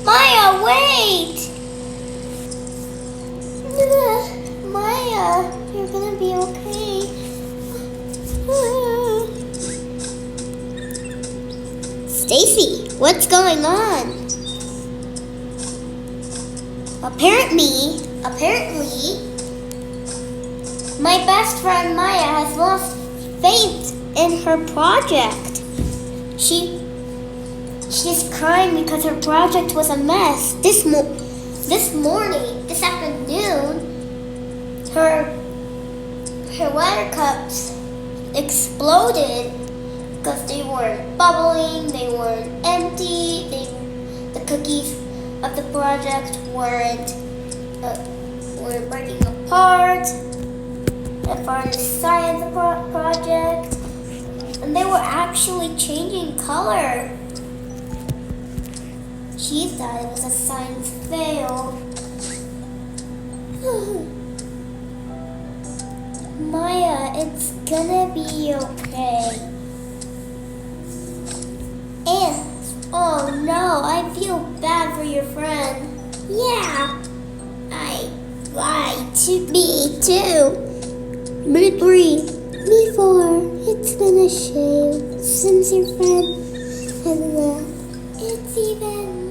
Maya, wait! Maya, you're gonna be okay. Stacy, what's going on? Apparently, my best friend Maya has lost faith in her project. She's crying because her project was a mess. This afternoon, her water cups exploded because they weren't bubbling, they weren't empty, the cookies of the project were breaking apart on the side of the project, and they were actually changing color. She thought it was a science fail. Maya, it's gonna be okay. And, oh no, I feel bad for your friend. Yeah, I lied to me too. Me 3. Me 4. It's been a shame since your friend has left. It's even